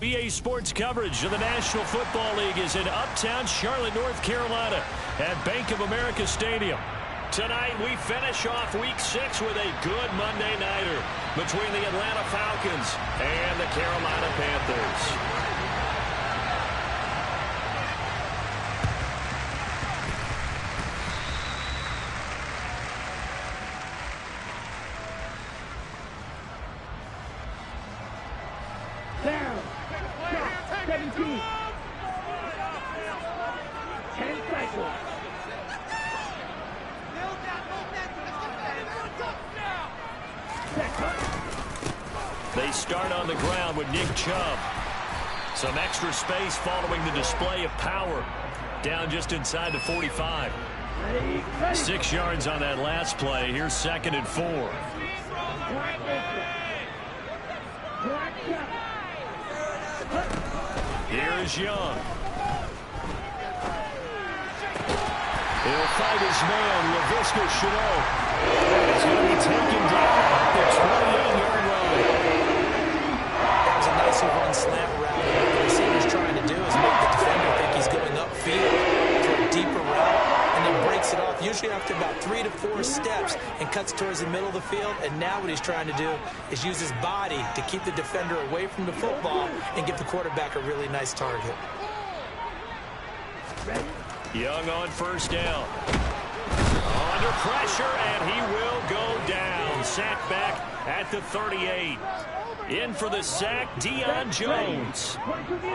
EA Sports coverage of the National Football League is in uptown Charlotte, North Carolina at Bank of America Stadium. Tonight we finish off Week 6 with a good Monday nighter between the Atlanta Falcons and the Carolina Panthers. Down. Stop. 17. 10 cycles. They start on the ground with Nick Chubb. Some extra space following the display of power. Down just inside the 45. 6 yards on that last play. Here's 2nd and 4. Here is Young. He'll fight his man, Laviska Shenault. He's going to be taken down at the 28-yard line. That was a nicely run slant route. What the receiver's trying to do is make the defender think he's going upfield for a deeper route, and then breaks it off, usually after about 3 to 4 steps, and cuts towards the middle of the field. And now what he's trying to do is use his body to keep the defender away from the football and give the quarterback a really nice target. Young on first down. Under pressure, and he will go down. Sacked back at the 38. In for the sack, Deion Jones.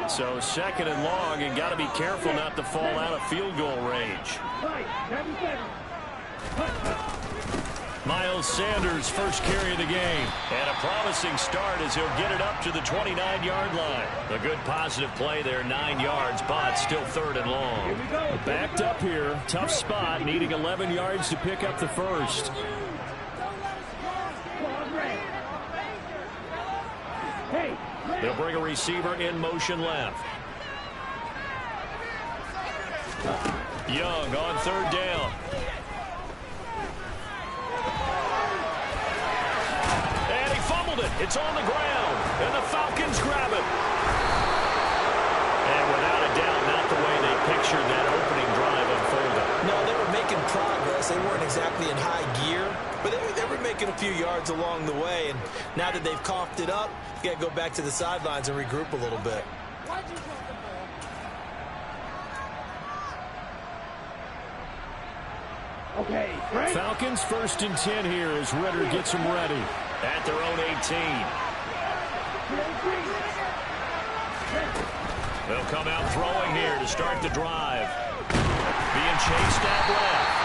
So 2nd and long, and got to be careful not to fall out of field goal range. Miles Sanders, first carry of the game. And a promising start as he'll get it up to the 29-yard line. A good positive play there, 9 yards, but still 3rd and long. Backed up here, tough spot, needing 11 yards to pick up the first. They'll bring a receiver in motion left. Young on 3rd down. And he fumbled it. It's on the ground. And the Falcons grab it. And without a doubt, not the way they pictured that opening drive unfolding. No, they were making progress. They weren't exactly in high gear, but they were making a few yards along the way. And now that they've coughed it up, you got to go back to the sidelines and regroup a little bit. Okay, right. Falcons 1st and 10 here as Ritter gets them ready at their own 18. They'll come out throwing here to start the drive. Being chased out left.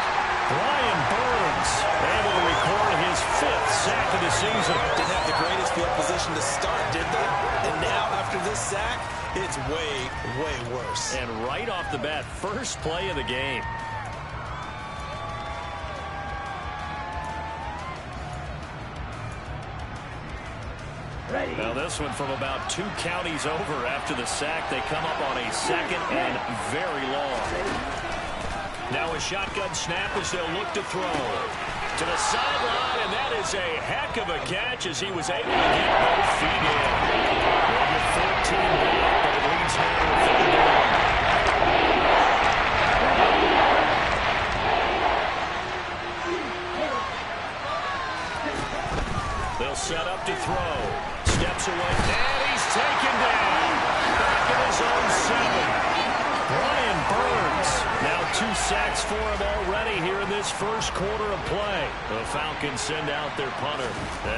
Brian Burns able to record his 5th sack of the season. Didn't have the greatest field position to start, did they? And now, after this sack, it's way, way worse. And right off the bat, first play of the game. Ready. Now this one from about 2 counties over after the sack. They come up on a 2nd and very long. Now a shotgun snap as they'll look to throw. To the sideline, and that is a heck of a catch as he was able to get both feet in. They'll get 14 back, but it leads home to 3rd down. They'll set up to throw. Steps away, and he's taken down. Back in his own 7. Brian Burns. Now 2 sacks for him already here in this first quarter of play. The Falcons send out their punter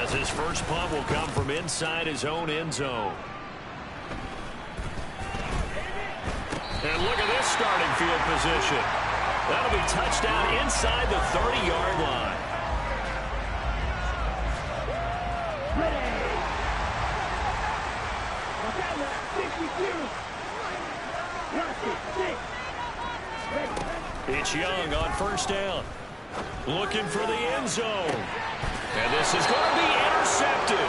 as his first punt will come from inside his own end zone. And look at this starting field position. That'll be touchdown inside the 30-yard line. It's Young on first down. Looking for the end zone. And this is going to be intercepted.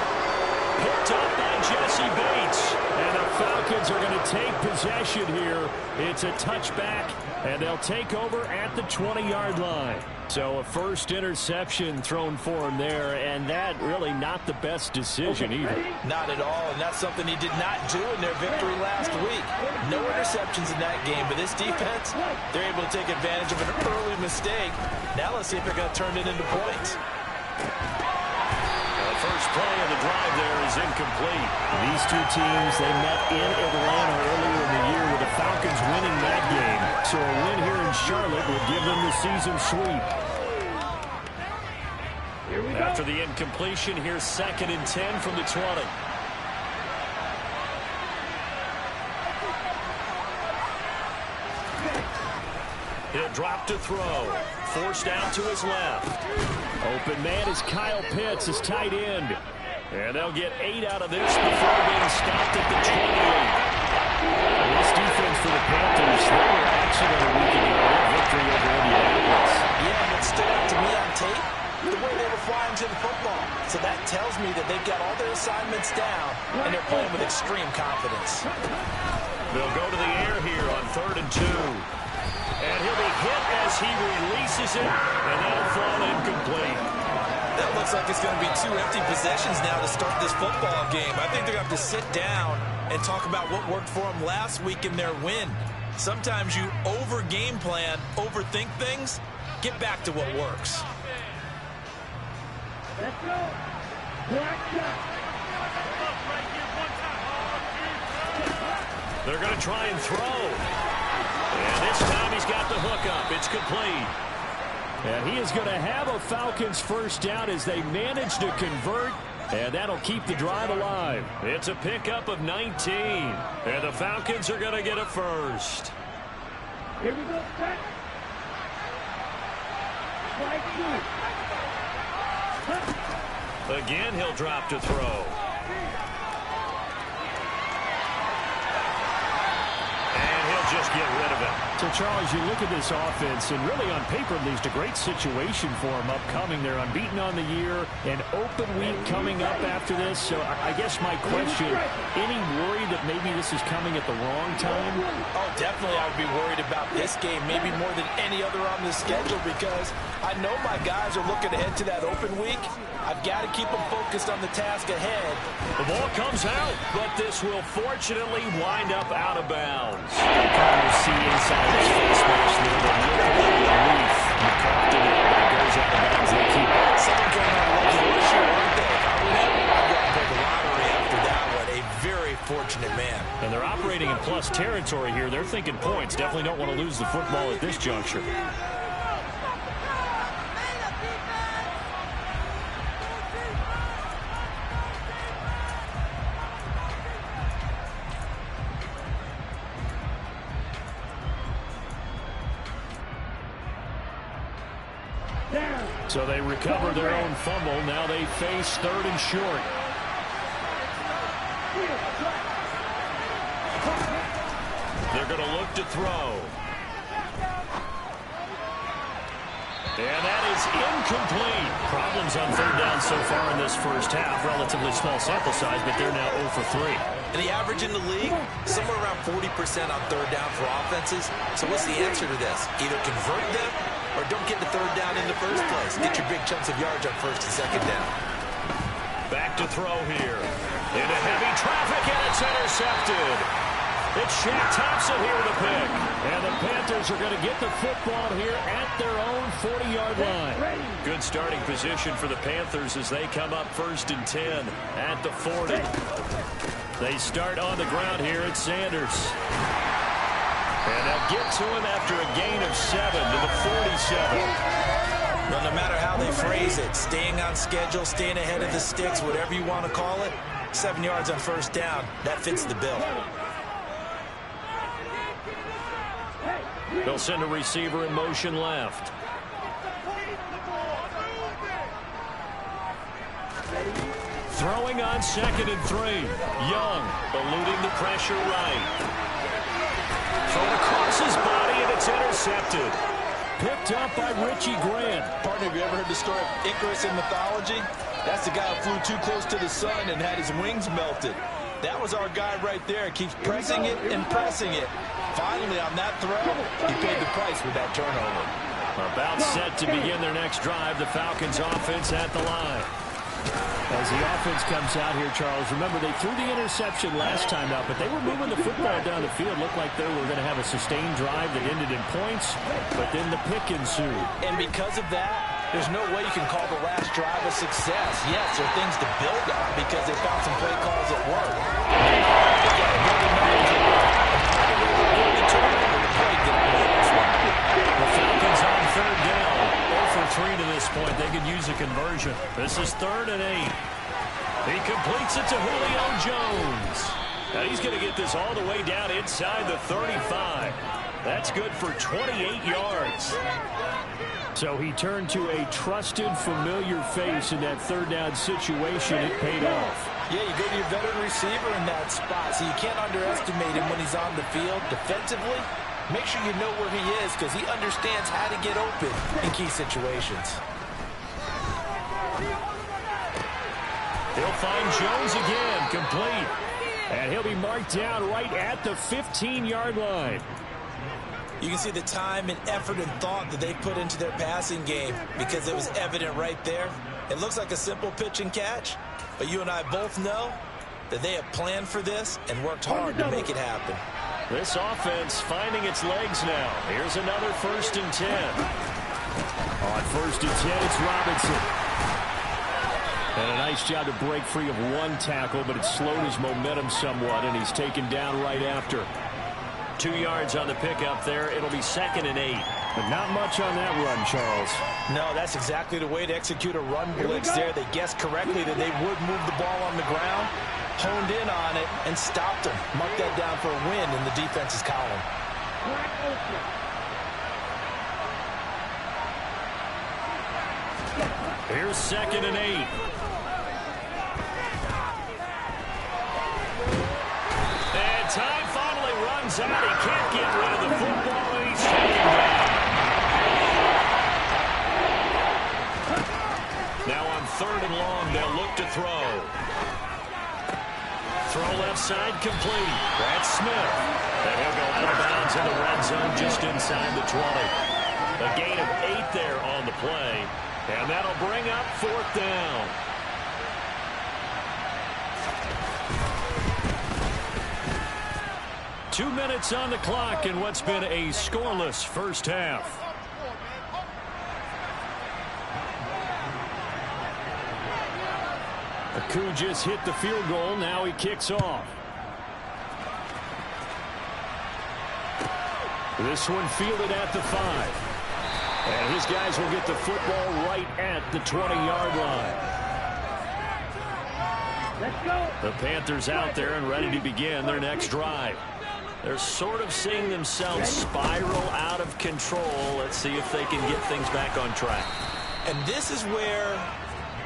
Picked up by Jesse Bates. And the Falcons are going to take possession here. It's a touchback, and they'll take over at the 20-yard line. So a first interception thrown for him there, and that really not the best decision either. Not at all, and that's something he did not do in their victory last week. No interceptions in that game, but this defense, they're able to take advantage of an early mistake. Now let's see if they're going to turn it into points. The first play of the drive there is incomplete. These two teams, they met in Atlanta earlier in the year with the Falcons winning that game. So a win here in Charlotte would give them the season sweep. After the incompletion, here's 2nd and 10 from the 20. He'll drop to throw. Forced out to his left. Open man is Kyle Pitts, his tight end. And they'll get 8 out of this before being stopped at the 28. This defense for the Panthers, they were excellent a week ago. Their victory over Indianapolis. Yeah, what stood out to me on tape, the way they were flying to the football. So that tells me that they've got all their assignments down, and they're playing with extreme confidence. They'll go to the air here on 3rd and 2. And he'll be hit as he releases it, and that'll fall incomplete. That looks like it's going to be 2 empty possessions now to start this football game. I think they're going to have to sit down and talk about what worked for them last week in their win. Sometimes you over-game plan, overthink things, get back to what works. Let's go. Black shot. They're going to try and throw. And this time he's got the hook up. It's complete. And he is going to have a Falcons first down as they manage to convert, and that'll keep the drive alive. It's a pickup of 19. And the Falcons are going to get a first. Here we go. Set. Strike 2. Again, he'll drop to throw. Just get rid of it. So, Charles, you look at this offense, and really on paper, at least a great situation for them upcoming. They're unbeaten on the year, an open week coming up after this. So I guess my question, any worry that maybe this is coming at the wrong time? Oh, definitely I would be worried about this game, maybe more than any other on the schedule, because I know my guys are looking ahead to that open week. I've got to keep them focused on the task ahead. The ball comes out, but this will fortunately wind up out of bounds. You see inside his face mask there, the look of relief. He caught it, but it goes out of bounds. They keep it. Someone going on a lucky issue, aren't they? If I were them, I'd go and play the lottery after that one. A very fortunate man. And they're operating in plus territory here. They're thinking points. Definitely don't want to lose the football at this juncture. So they recover their own fumble. Now they face 3rd and short. They're going to look to throw. And that is incomplete. Problems on 3rd down so far in this first half. Relatively small sample size, but they're now 0 for 3. And the average in the league, somewhere around 40% on 3rd down for offenses. So what's the answer to this? Either convert them or don't get the 3rd down in the first place. Get your big chunks of yards on 1st and 2nd down. Back to throw here. Into heavy traffic, and it's intercepted. It's Shaq Thompson here to pick. And the Panthers are going to get the football here at their own 40-yard line. Good starting position for the Panthers as they come up 1st and 10 at the 40. They start on the ground here at Sanders. And they'll get to him after a gain of 7 to the 47. Well, no matter how they phrase it, staying on schedule, staying ahead of the sticks, whatever you want to call it, 7 yards on 1st down, that fits the bill. They'll send a receiver in motion left. Throwing on 2nd and 3. Young eluding the pressure right. Thrown across his body, and it's intercepted. picked up by Richie Grant. Partner, have you ever heard the story of Icarus in mythology? That's the guy who flew too close to the sun and had his wings melted. That was our guy right there. Keeps pressing it and pressing it. Finally, on that throw, he paid the price with that turnover. About set to begin their next drive. The Falcons offense at the line. As the offense comes out here, Charles, remember they threw the interception last time out, but they were moving the football down the field. Looked like they were going to have a sustained drive that ended in points, but then the pick ensued. And because of that, there's no way you can call the last drive a success. Yes, there are things to build on because they found some play calls that work. The Falcons on third down. 0 for 3 to this point. They could use a conversion. This is 3rd and 8. He completes it to Julio Jones. Now he's going to get this all the way down inside the 35. That's good for 28 yards. So he turned to a trusted, familiar face in that third down situation. It paid off. Yeah, you go to your veteran receiver in that spot, so you can't underestimate him when he's on the field defensively. Make sure you know where he is because he understands how to get open in key situations. He'll find Jones again, complete. And he'll be marked down right at the 15-yard line. You can see the time and effort and thought that they put into their passing game because it was evident right there. It looks like a simple pitch and catch, but you and I both know that they have planned for this and worked hard to make it happen. This offense finding its legs now. Here's another 1st and 10. On 1st and 10, it's Robinson. And a nice job to break free of one tackle, but it slowed his momentum somewhat, and he's taken down right after. 2 yards on the pickup there. It'll be 2nd and 8. But not much on that run, Charles. No, that's exactly the way to execute a run blitz there. They guessed correctly that they would move the ball on the ground, honed in on it, and stopped them. Mark that down for a win in the defense's column. Here's 2nd and 8. And time finally runs out. He can't get rid of the football, and he's taken down. Now on 3rd and long, they'll look to throw. Throw left side complete. That's Smith. And he'll go out of bounds in the red zone just inside the 20. A gain of 8 there on the play. And that'll bring up 4th down. Two minutes on the clock in what's been a scoreless first half. Aku just hit the field goal. Now he kicks off. This one fielded at the 5. And his guys will get the football right at the 20-yard line. Let's go. The Panthers out there and ready to begin their next drive. They're sort of seeing themselves spiral out of control. Let's see if they can get things back on track. And this is where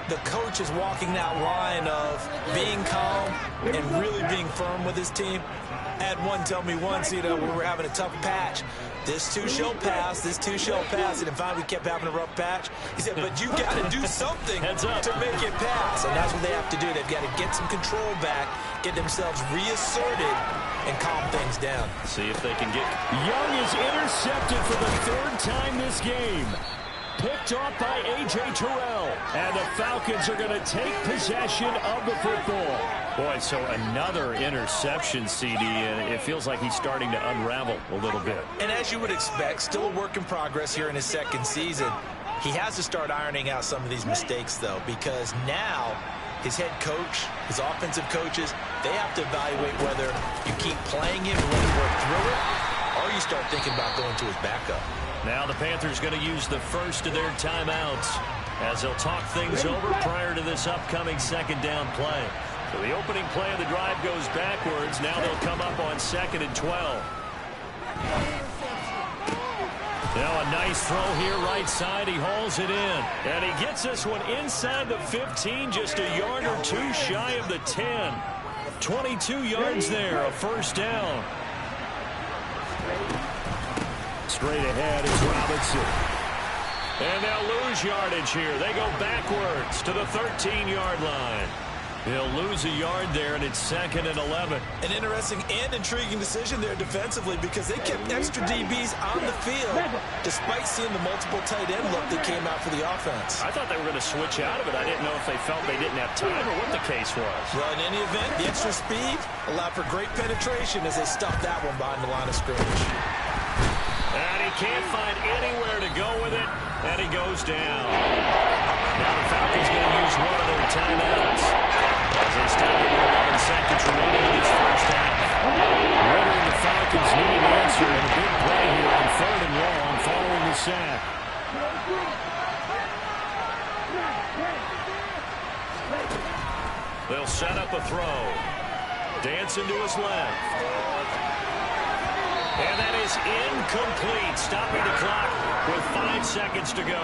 the coach is walking that line of being calm and really being firm with his team. I had one tell me once, we were having a tough patch. This too shall pass, this too shall pass. And finally we kept having a rough patch. He said, but you got to do something to make it pass. And that's what they have to do. They've got to get some control back, get themselves reasserted, and calm things down. See if they can get... Young is intercepted for the 3rd time this game. Picked off by A.J. Terrell. And the Falcons are going to take possession of the football. Boy, so another interception, CD, and it feels like he's starting to unravel a little bit. And as you would expect, still a work in progress here in his 2nd season. He has to start ironing out some of these mistakes, though, because now his head coach, his offensive coaches, they have to evaluate whether you keep playing him and let him work through it, or you start thinking about going to his backup. Now the Panthers going to use the first of their timeouts as they'll talk things over prior to this upcoming 2nd down play. So the opening play of the drive goes backwards. Now they'll come up on 2nd and 12. Now a nice throw here right side. He hauls it in. And he gets this one inside the 15, just a yard or 2 shy of the 10. 22 yards there, a 1st down. straight ahead. It's Robinson. And they'll lose yardage here. They go backwards to the 13-yard line. He'll lose a yard there, and it's 2nd and 11. An interesting and intriguing decision there defensively because they kept extra DBs on the field despite seeing the multiple tight end look that came out for the offense. I thought they were going to switch out of it. I didn't know if they felt they didn't have time or what the case was. Well, in any event, the extra speed allowed for great penetration as they stuffed that one behind the line of scrimmage. And he can't find anywhere to go with it, and he goes down. Now the Falcons going to use one of their timeouts as they stop it with 11 seconds remaining in this first half. Ridder and the Falcons need an answer and a big play here on 3rd and long following the sack. They'll set up a throw. Dancing to his left. And that is incomplete, stopping the clock with 5 seconds to go.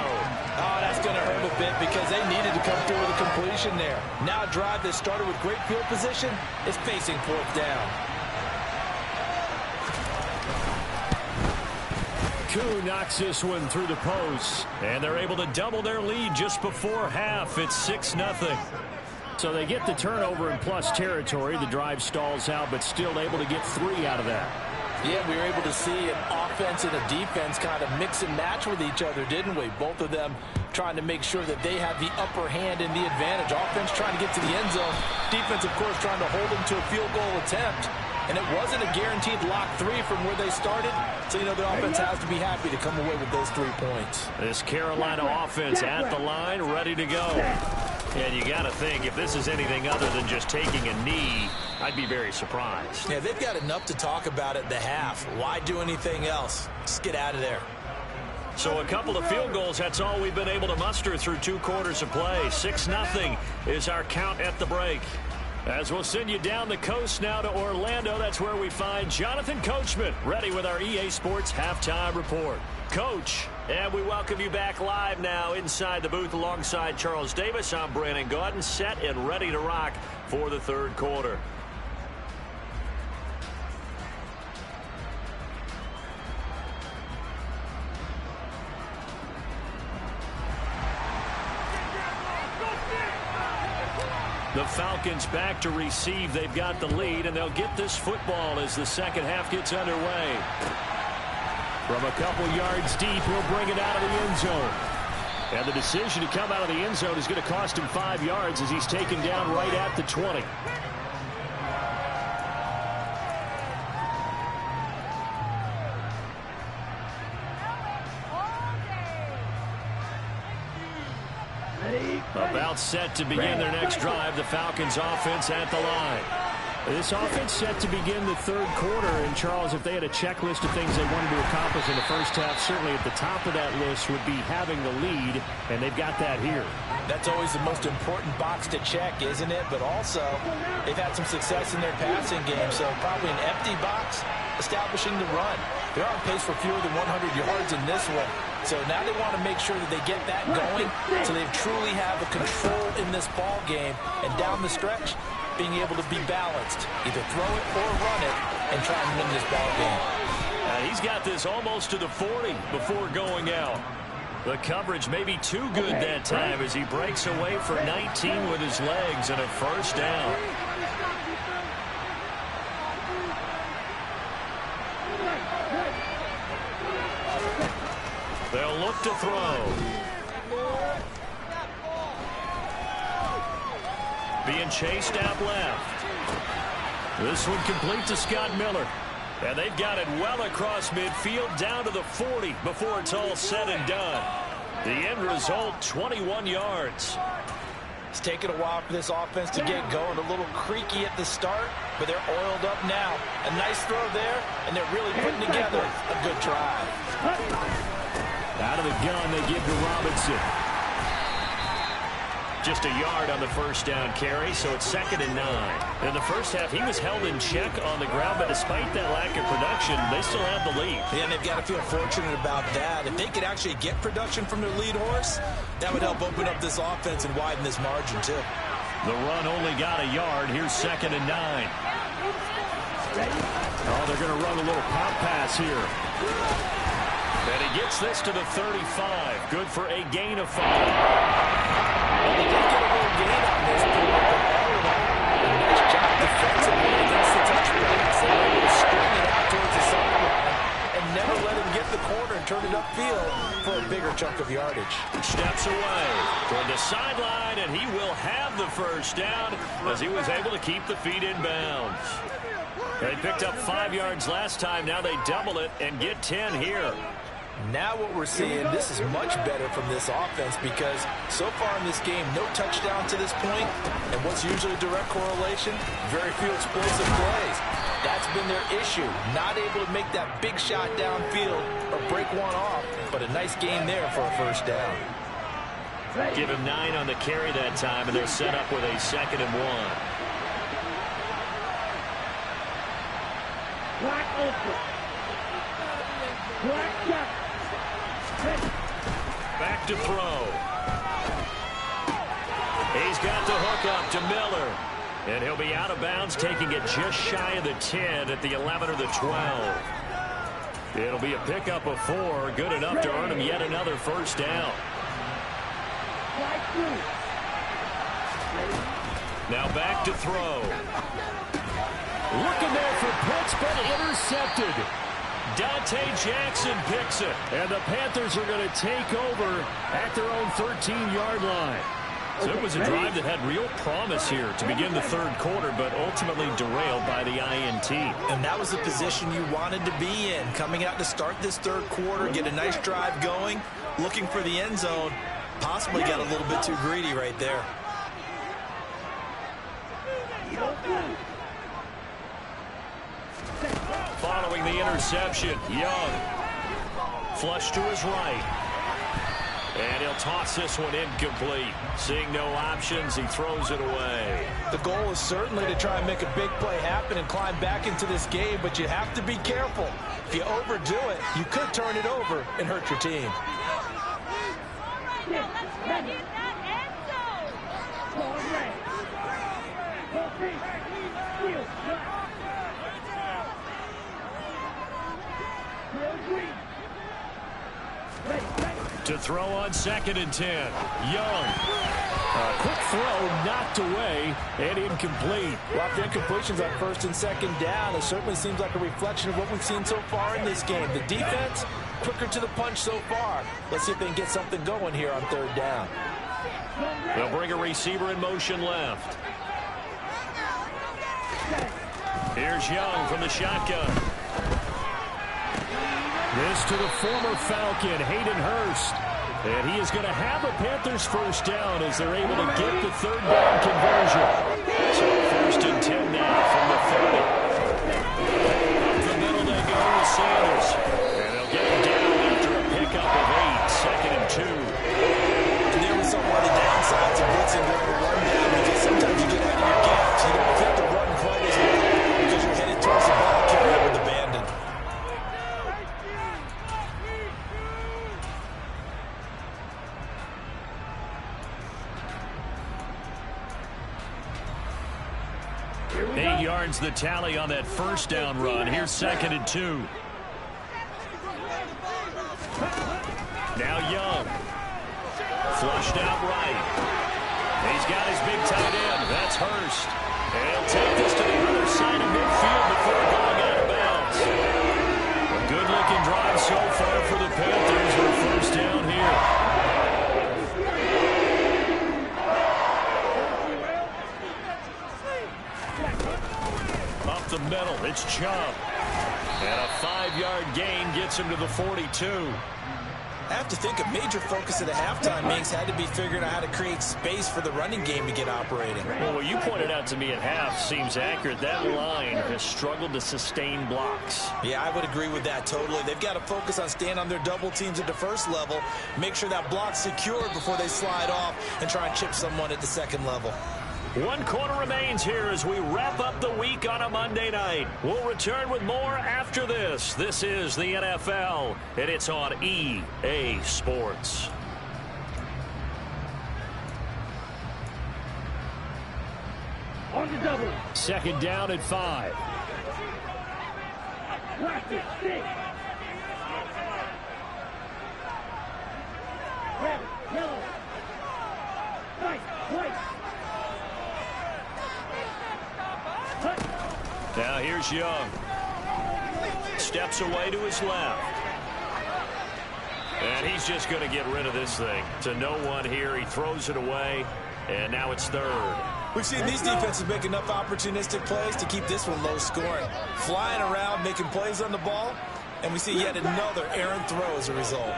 Oh, that's going to hurt a bit because they needed to come through with a completion there. Now a drive that started with great field position is facing 4th down. Koo knocks this one through the post. And they're able to double their lead just before half. It's 6-0. So they get the turnover in plus territory. The drive stalls out, but still able to get 3 out of that. Yeah, we were able to see an offense and a defense kind of mix and match with each other, didn't we? Both of them trying to make sure that they have the upper hand and the advantage. Offense trying to get to the end zone. Defense, of course, trying to hold them to a field goal attempt. And it wasn't a guaranteed lock 3 from where they started. So, you know, the offense has to be happy to come away with those 3 points. This Carolina offense at the line, ready to go. And you got to think, if this is anything other than just taking a knee, I'd be very surprised. Yeah, they've got enough to talk about at the half. Why do anything else? Just get out of there. So a couple of field goals, that's all we've been able to muster through 2 quarters of play. 6-0 is our count at the break. As we'll send you down the coast now to Orlando, that's where we find Jonathan Coachman, ready with our EA Sports Halftime Report. Coach, and we welcome you back live now inside the booth alongside Charles Davis. I'm Brandon Gaudin, set and ready to rock for the 3rd quarter. The Falcons back to receive. They've got the lead, and they'll get this football as the second half gets underway. From a couple yards deep, he'll bring it out of the end zone. And the decision to come out of the end zone is going to cost him 5 yards as he's taken down right at the 20. About set to begin their next drive, the Falcons offense at the line. This offense set to begin the 3rd quarter. And, Charles, if they had a checklist of things they wanted to accomplish in the first half, certainly at the top of that list would be having the lead, and they've got that here. That's always the most important box to check, isn't it? But also, they've had some success in their passing game, so probably an empty box establishing the run. They're on pace for fewer than 100 yards in this one. So now they want to make sure that they get that going so they truly have the control in this ball game. And down the stretch, being able to be balanced, either throw it or run it, and try and win this ball game. He's got this almost to the 40 before going out. The coverage may be too good that time as he breaks away for 19 with his legs and a first down. They'll look to throw. Being chased out left. This one complete to Scott Miller. And they've got it well across midfield down to the 40 before it's all said and done. The end result, 21 yards. It's taken a while for this offense to get going. A little creaky at the start, but they're oiled up now. A nice throw there, and they're really putting together a good drive. Out of the gun, they give to Robinson. Just a yard on the first down carry, so it's 2nd and 9. In the first half, he was held in check on the ground, but despite that lack of production, they still have the lead. Yeah, and they've got to feel fortunate about that. If they could actually get production from their lead horse, that would help open up this offense and widen this margin, too. The run only got a yard. Here's 2nd and 9. Oh, they're going to run a little pop pass here. And he gets this to the 35. Good for a gain of 5. Well, they did get a little gain on this play, but all in all, a nice job defensively against the touch pass. They were able to string it out towards the sideline and never let him get the corner and turn it upfield for a bigger chunk of yardage. Steps away toward the sideline, and he will have the first down as he was able to keep the feet in bounds. They picked up 5 yards last time. Now they double it and get 10 here. Now what we're seeing, this is much better from this offense because so far in this game, no touchdown to this point, and what's usually direct correlation? Very few explosive plays. That's been their issue, not able to make that big shot downfield or break one off, but a nice gain there for a first down. Give him 9 on the carry that time, and they're set up with a 2nd and 1. Black open. Black shot. Back to throw. He's got the hook up to Miller. And he'll be out of bounds, taking it just shy of the 10 at the 11 or the 12. It'll be a pickup of 4, good enough to earn him yet another first down. Now back to throw. Looking there for Pitts, but intercepted. Dante Jackson picks it. And the Panthers are going to take over at their own 13-yard line. So it was a drive that had real promise here to begin the third quarter, but ultimately derailed by the INT. And that was the position you wanted to be in. Coming out to start this third quarter, get a nice drive going, looking for the end zone. Possibly got a little bit too greedy right there. Following the interception, Young. Flush to his right. And he'll toss this one incomplete. Seeing no options, he throws it away. The goal is certainly to try and make a big play happen and climb back into this game, but you have to be careful. If you overdo it, you could turn it over and hurt your team. To throw on 2nd and 10. Young. A quick throw knocked away and incomplete. Well, the incompletions on 1st and 2nd down, it certainly seems like a reflection of what we've seen so far in this game. The defense, quicker to the punch so far. Let's see if they can get something going here on 3rd down. They'll bring a receiver in motion left. Here's Young from the shotgun. This to the former Falcon, Hayden Hurst. And he is going to have a Panthers first down as they're able to get the 3rd down conversion. So 1st and 10 now from the 30. Up the middle they go with Sanders. And they'll get him down after a pickup of 8. 2nd and 2. And there was some of the downsides of blitzing during the run down because sometimes you get out of your gaps. You don't get to run quite as well because you're headed towards the ball carrier with abandon. The tally on that first down run. Here's 2nd and 2. Now Young. Flushed out right. He's got his big tight end. That's Hurst. And he'll take this to the other side of midfield before going out of bounds. A good-looking drive so far for the Panthers with first down here. The middle, it's Chubb. And a 5-yard gain gets him to the 42. I have to think a major focus of the halftime meetings had to be figuring out how to create space for the running game to get operating. Well, what you pointed out to me at half seems accurate. That line has struggled to sustain blocks. Yeah, I would agree with that totally. They've got to focus on staying on their double teams at the first level, make sure that block's secured before they slide off and try and chip someone at the second level. 1 quarter remains here as we wrap up the week on a Monday night. We'll return with more after this. This is the NFL, and it's on EA Sports. On the double. 2nd down at 5. Practice 6. here's Young. Steps away to his left. And he's just going to get rid of this thing. To no one here. He throws it away. And now it's third. We've seen these defenses make enough opportunistic plays to keep this one low scoring. Flying around, making plays on the ball. And we see yet another errant throw as a result.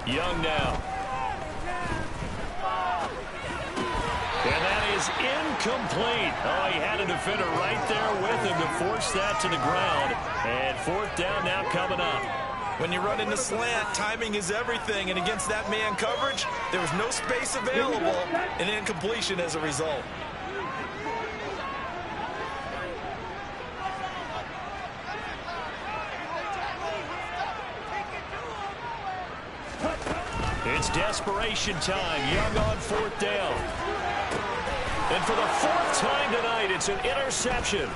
Young now. And that is incomplete. Oh, he had a defender right there with him to force that to the ground. And fourth down now coming up. When you run into slant, timing is everything. And against that man coverage, there was no space available, and incompletion as a result. It's desperation time. Young on fourth down. And for the fourth time tonight, it's an interception.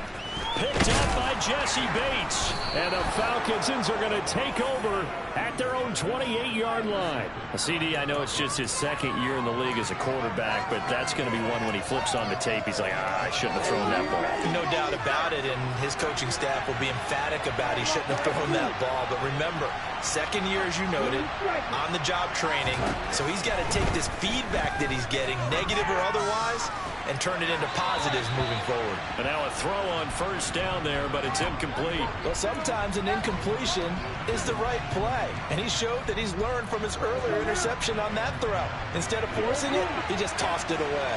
Picked up by Jesse Bates. And the Falcons are going to take over at their own 28-yard line. CD, I know it's just his second year in the league as a quarterback, but that's going to be one when he flips on the tape. He's like, I shouldn't have thrown that ball. No doubt about it, and his coaching staff will be emphatic about he shouldn't have thrown that ball. But remember, second year, as you noted, on-the-job training. So he's got to take this feedback that he's getting, negative or otherwise, and turn it into positives moving forward. And now a throw on first down there, but it's incomplete. Well, sometimes an incompletion is the right play, and he showed that he's learned from his earlier interception on that throw. Instead of forcing it, he just tossed it away.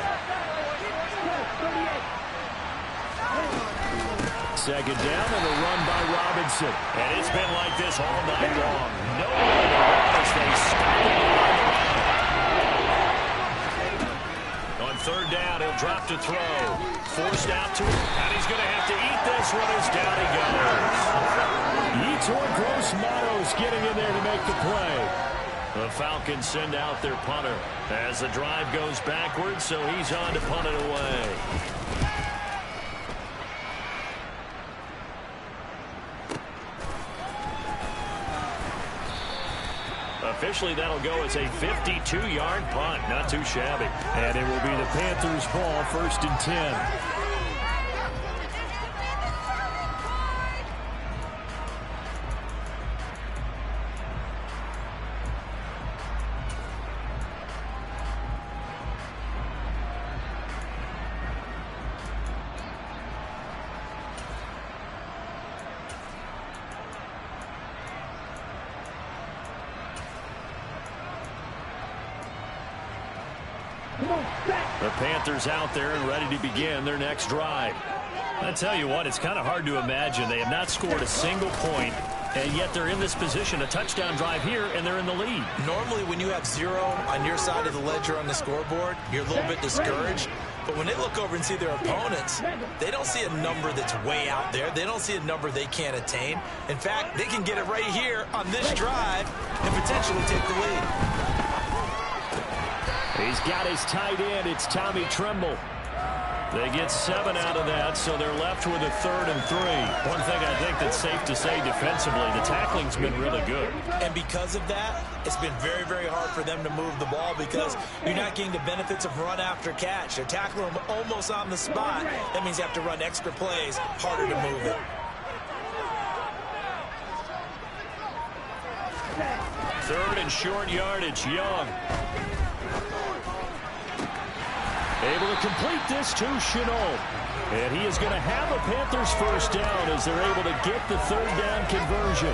Second down and a run by Robinson. And it's been like this all night long. No one as they stop it on the line. On third down, he'll drop to throw. Forced out to him, and he's going to have to eat this one as down he goes. Yetur Gross-Matos getting in there to make the play. The Falcons send out their punter as the drive goes backwards, so he's on to punt it away. Officially, that'll go as a 52-yard punt. Not too shabby. And it will be the Panthers' ball, 1st and 10. The Panthers out there and ready to begin their next drive. I tell you what, it's kind of hard to imagine. They have not scored a single point, and yet they're in this position. A touchdown drive here, and they're in the lead. Normally, when you have 0 on your side of the ledger on the scoreboard, you're a little bit discouraged. But when they look over and see their opponents, they don't see a number that's way out there. They don't see a number they can't attain. In fact, they can get it right here on this drive and potentially take the lead. He's got his tight end. It's Tommy Tremble. They get 7 out of that, so they're left with a 3rd and 3. One thing I think that's safe to say defensively, the tackling's been really good. And because of that, it's been very, very hard for them to move the ball because you're not getting the benefits of run after catch. They're tackling them almost on the spot. That means you have to run extra plays, harder to move it. 3rd and short yardage, Young. Able to complete this to Shenault. And he is going to have a Panthers first down as they're able to get the 3rd down conversion.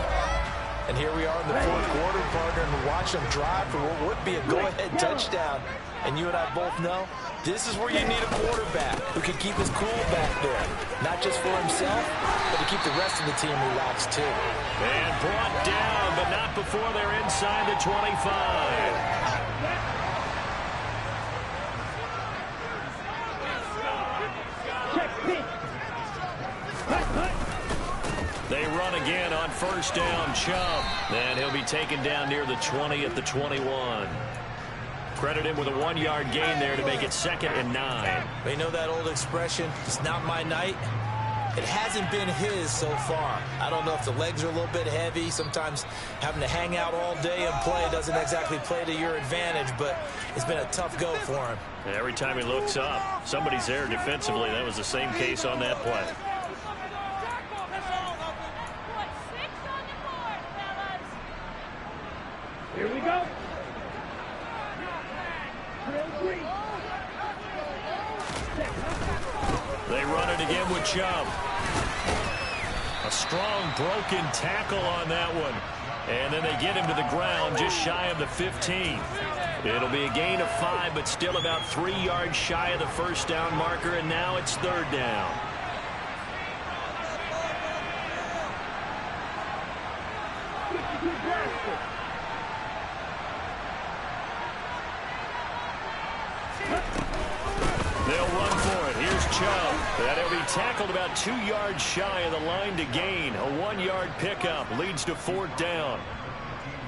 And here we are in the 4th quarter, partner, and watch them drive for what would be a go-ahead touchdown. And you and I both know this is where you need a quarterback who can keep his cool back there. Not just for himself, but to keep the rest of the team relaxed too. And brought down, but not before they're inside the 25. They run again on first down, Chubb. And he'll be taken down near the 20 at the 21. Credit him with a 1-yard gain there to make it 2nd and 9. They know that old expression, it's not my night. It hasn't been his so far. I don't know if the legs are a little bit heavy. Sometimes having to hang out all day and play doesn't exactly play to your advantage, but it's been a tough go for him. Every time he looks up, somebody's there defensively. That was the same case on that play. Here we go. They run it again with Chubb. A strong broken tackle on that one. And then they get him to the ground just shy of the 15. It'll be a gain of 5, but still about 3 yards shy of the first down marker, and now it's 3rd down. They'll run for it. Here's Chubb. That'll be tackled about 2 yards shy of the line to gain. A 1-yard pickup leads to 4th down.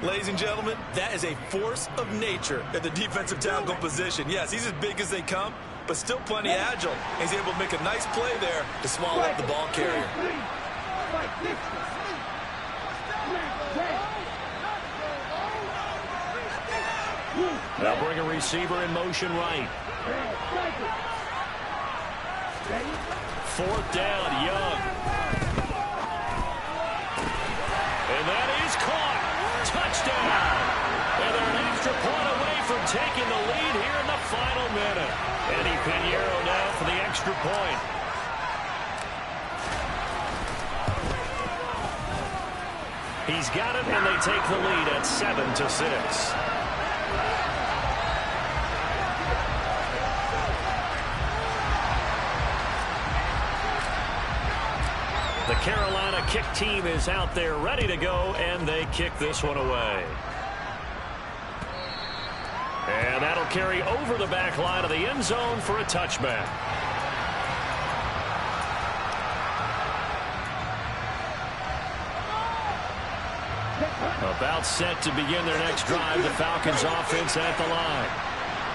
Ladies and gentlemen, that is a force of nature at the defensive tackle position. Yes, he's as big as they come, but still plenty agile. He's able to make a nice play there to swallow up the ball carrier. They'll bring a receiver in motion right. 4th down, Young. And that is caught. Touchdown. And they're an extra point away from taking the lead here in the final minute. Eddie Pinheiro now for the extra point. He's got it, and they take the lead at 7-6. The Carolina kick team is out there ready to go, and they kick this one away. And that'll carry over the back line of the end zone for a touchback. About set to begin their next drive, the Falcons offense at the line.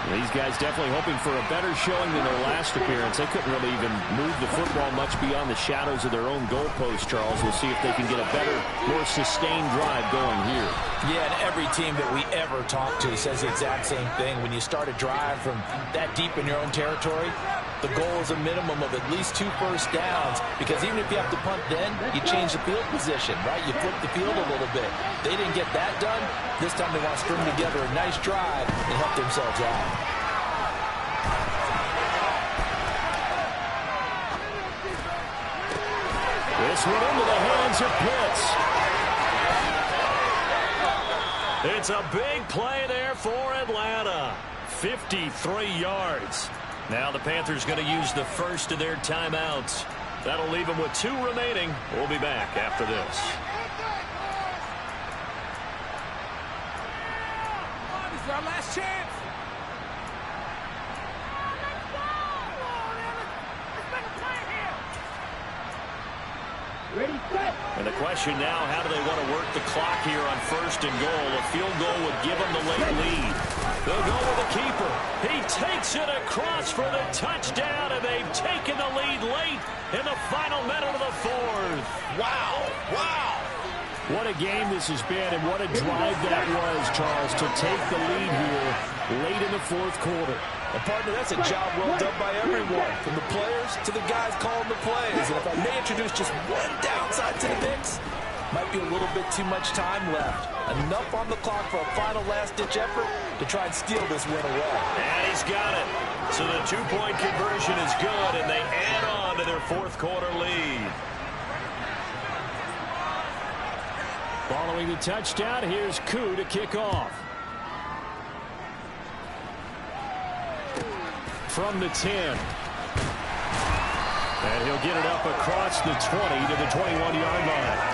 These guys definitely hoping for a better showing than their last appearance. They couldn't really even move the football much beyond the shadows of their own goalpost, Charles. We'll see if they can get a better, more sustained drive going here. Yeah, and every team that we ever talk to says the exact same thing. When you start a drive from that deep in your own territory, the goal is a minimum of at least 2 first downs, because even if you have to punt then, you change the field position, right? You flip the field a little bit. They didn't get that done. This time they want to string together a nice drive and help themselves out. This one into the hands of Pitts. It's a big play there for Atlanta. 53 yards. Now the Panthers going to use the first of their timeouts. That'll leave them with 2 remaining. We'll be back after this. This is our last chance. Ready, set. And the question now, how do they want to work the clock here on 1st and goal? A field goal would give them the late lead. They'll go with the keeper. He takes it across for the touchdown, and they've taken the lead late in the final minute of the 4th. Wow. Wow. What a game this has been, and what a drive that was, Charles, to take the lead here late in the 4th quarter. And partner, that's a job well done by everyone, from the players to the guys calling the plays. And if I may introduce just one downside to the mix, might be a little bit too much time left. Enough on the clock for a final last-ditch effort to try and steal this win away. And he's got it. So the 2-point conversion is good, and they add on to their 4th quarter lead. Following the touchdown, here's Koo to kick off. From the 10. And he'll get it up across the 20 to the 21-yard line.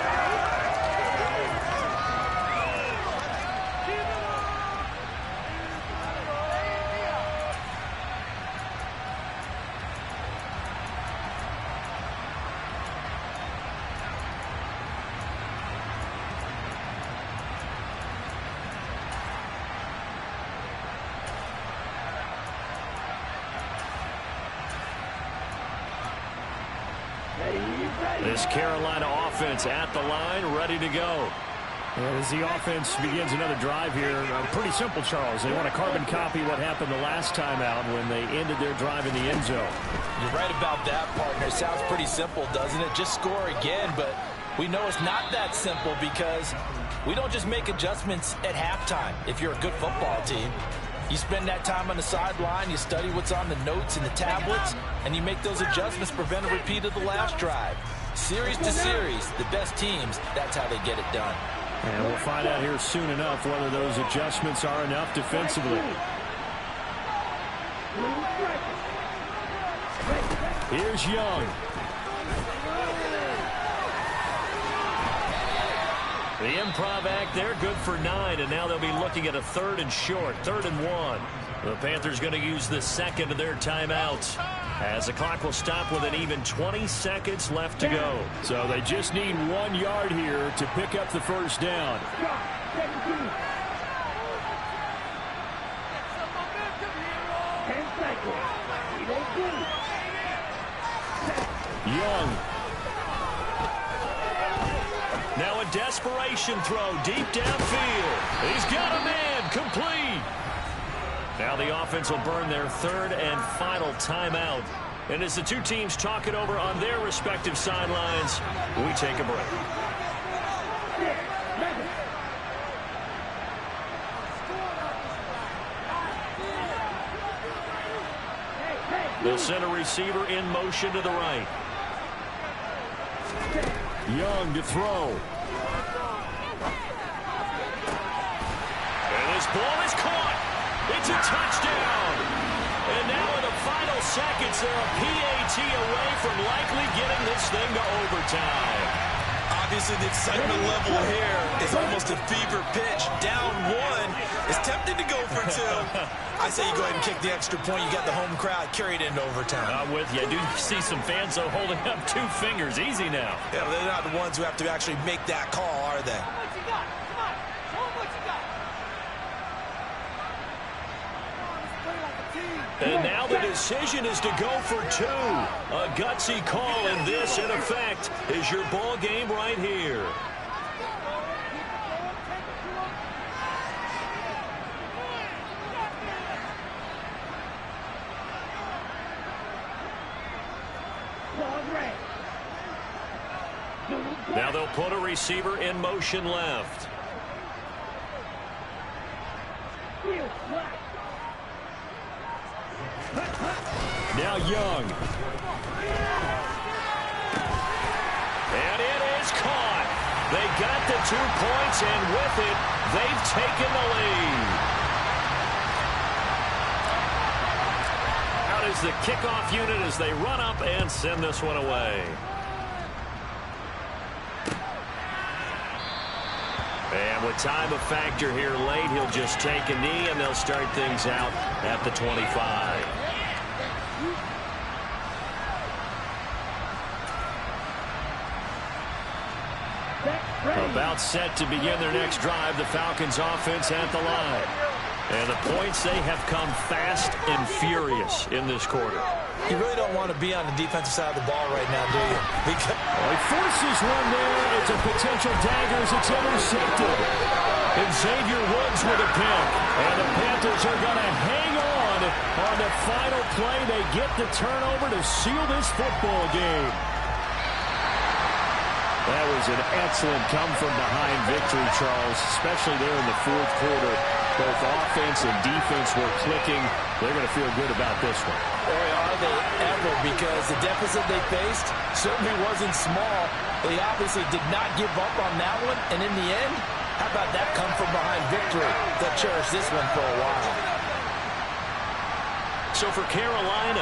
Ready, This Carolina offense at the line, ready to go. And as the offense begins another drive here, pretty simple, Charles. They want to carbon copy what happened the last time out when they ended their drive in the end zone. You're right about that, partner. It sounds pretty simple, doesn't it? Just score again, but we know it's not that simple because we don't just make adjustments at halftime if you're a good football team. You spend that time on the sideline, you study what's on the notes and the tablets, and you make those adjustments to prevent a repeat of the last drive. Series to series, the best teams, that's how they get it done. And we'll find out here soon enough whether those adjustments are enough defensively. Here's Young. The improv act, they're good for 9, and now they'll be looking at a 3rd and short, 3rd and 1. The Panthers going to use the second of their timeouts as the clock will stop with an even 20 seconds left to go. So they just need 1 yard here to pick up the first down. Young. Now a desperation throw deep downfield. He's got a man, complete. Now the offense will burn their 3rd and final timeout. And as the two teams talk it over on their respective sidelines, we take a break. They'll send a receiver in motion to the right. Young to throw. And this ball is caught. It's a touchdown. And now in the final seconds, they're a PAT away from likely getting this thing to overtime. Obviously, the excitement level here is almost a fever pitch. Down 1. It's tempting to go for 2. I say you go ahead and kick the extra point. You got the home crowd carried into overtime. I'm with you. I do see some fans, though, holding up 2 fingers. Easy now. Yeah, they're not the ones who have to actually make that call, are they? And now the decision is to go for 2. A gutsy call, and this, in effect, is your ball game right here. Now they'll put a receiver in motion left. Now Young. And it is caught. They got the 2 points, and with it, they've taken the lead. Out is the kickoff unit as they run up and send this one away. And with time a factor here late, he'll just take a knee, and they'll start things out at the 25. About set to begin their next drive, the Falcons offense at the line. And the points, they have come fast and furious in this quarter. You really don't want to be on the defensive side of the ball right now, do you? Because he forces one there. It's a potential dagger as it's intercepted. And Xavier Woods with a pick. And the Panthers are going to hang on the final play. They get the turnover to seal this football game. That was an excellent come-from-behind victory, Charles, especially there in the 4th quarter. Both offense and defense were clicking. They're going to feel good about this one. Boy, are they ever, because the deficit they faced certainly wasn't small. They obviously did not give up on that one, and in the end, how about that come-from-behind victory? They'll cherish this one for a while. So for Carolina,